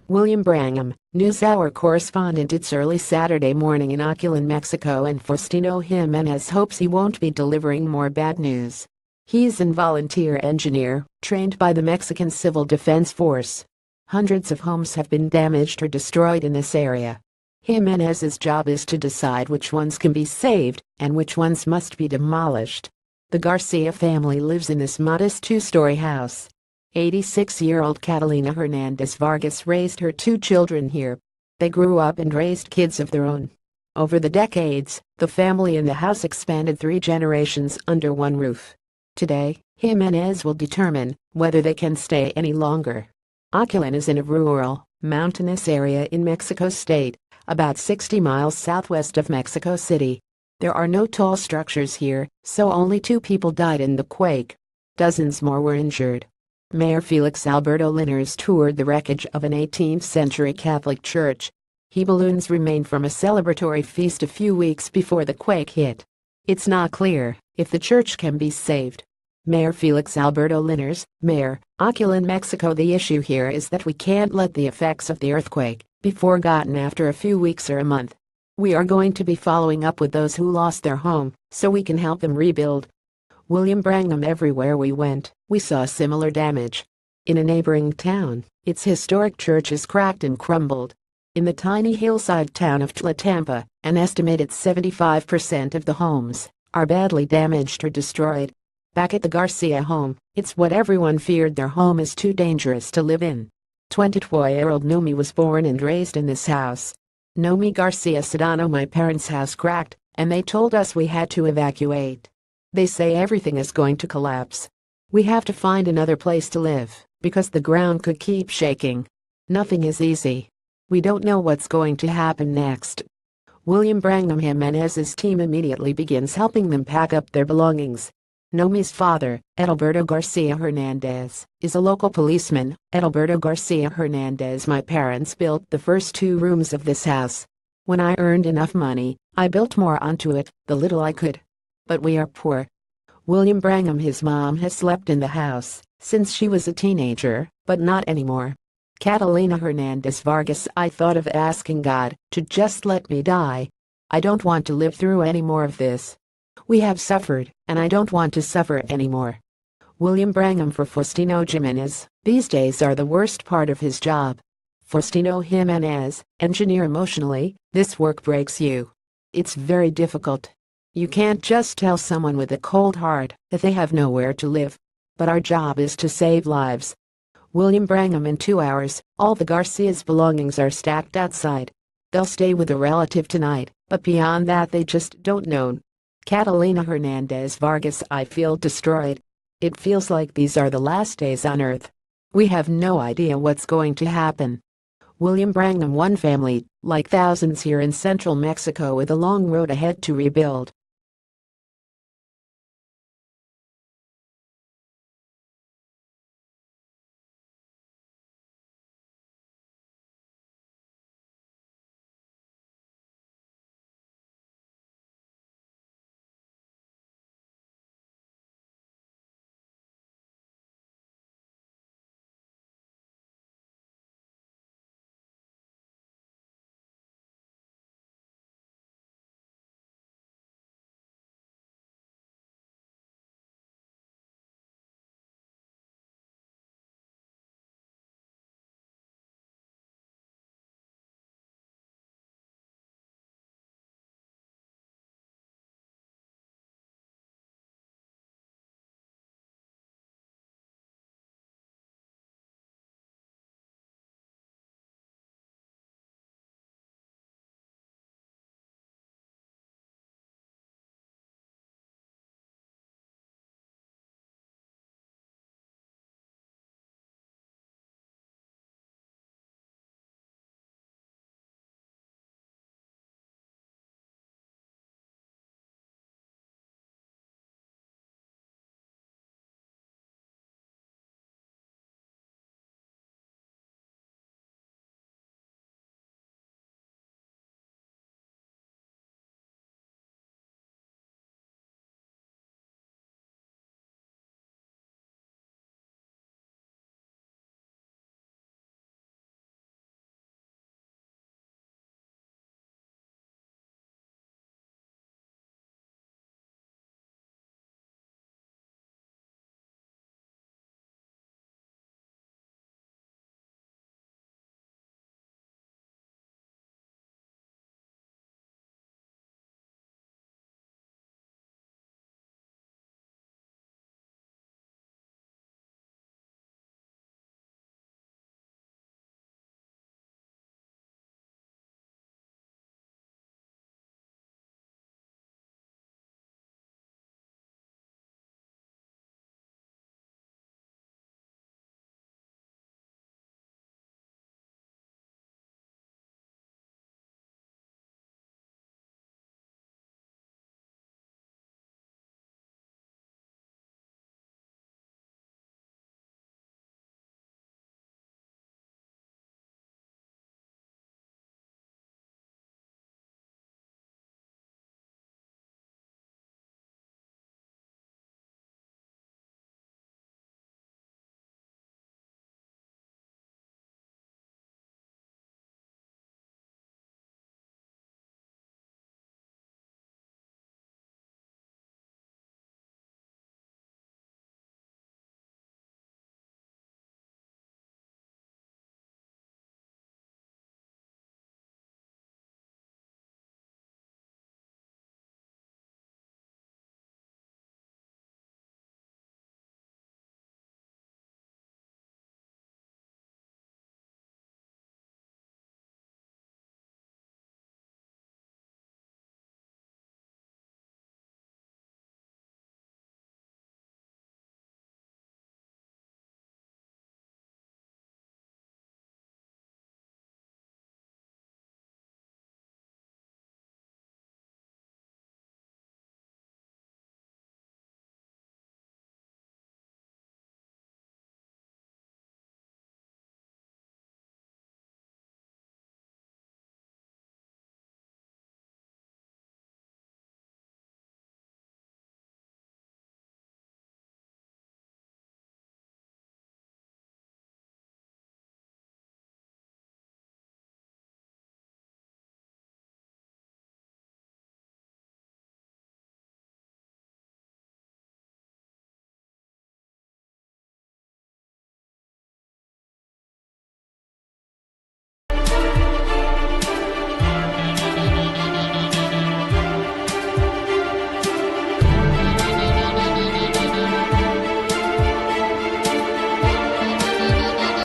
William Brangham, NewsHour correspondent. It's early Saturday morning in Ocuilan, Mexico, and Faustino Jimenez hopes he won't be delivering more bad news. He's a volunteer engineer, trained by the Mexican Civil Defense Force. Hundreds of homes have been damaged or destroyed in this area. Jimenez's job is to decide which ones can be saved and which ones must be demolished. The Garcia family lives in this modest two-story house. 86-year-old Catalina Hernandez Vargas raised her two children here. They grew up and raised kids of their own. Over the decades, the family in the house expanded 3 generations under one roof. Today, Jimenez will determine whether they can stay any longer. Ocuilan is in a rural, mountainous area in Mexico State, about 60 miles southwest of Mexico City. There are no tall structures here, so only 2 people died in the quake. Dozens more were injured. Mayor Felix Alberto Linares toured the wreckage of an 18th-century Catholic church. Balloons remained from a celebratory feast a few weeks before the quake hit. It's not clear if the church can be saved. Mayor Felix Alberto Linares, Mayor, Ocuilan, Mexico. The issue here is that we can't let the effects of the earthquake be forgotten after a few weeks or a month. We are going to be following up with those who lost their home, so we can help them rebuild. William Brangham. Everywhere we went, we saw similar damage. In a neighboring town, its historic church is cracked and crumbled. In the tiny hillside town of Tlatampa, an estimated 75% of the homes are badly damaged or destroyed. Back at the Garcia home, it's what everyone feared. Their home is too dangerous to live in. 22-year-old Nomi was born and raised in this house. Nomi Garcia Sedano. My parents' house cracked, and they told us we had to evacuate. They say everything is going to collapse. We have to find another place to live, because the ground could keep shaking. Nothing is easy. We don't know what's going to happen next. William Brangham. Jimenez's team immediately begins helping them pack up their belongings. Nomi's father, Edalberto Garcia Hernandez, is a local policeman. Edalberto Garcia Hernandez. My parents built the first 2 rooms of this house. When I earned enough money, I built more onto it, the little I could. But we are poor. William Brangham. His mom has slept in the house since she was a teenager, but not anymore. Catalina Hernandez Vargas. I thought of asking God to just let me die. I don't want to live through any more of this. We have suffered, and I don't want to suffer anymore. William Brangham. For Faustino Jimenez, these days are the worst part of his job. Faustino Jimenez, engineer. Emotionally, this work breaks you. It's very difficult. You can't just tell someone with a cold heart that they have nowhere to live. But our job is to save lives. William Brangham. In 2 hours, all the Garcia's belongings are stacked outside. They'll stay with a relative tonight, but beyond that they just don't know. Catalina Hernandez Vargas. I feel destroyed. It feels like these are the last days on earth. We have no idea what's going to happen. William Brangham. One family, like thousands here in central Mexico, with a long road ahead to rebuild.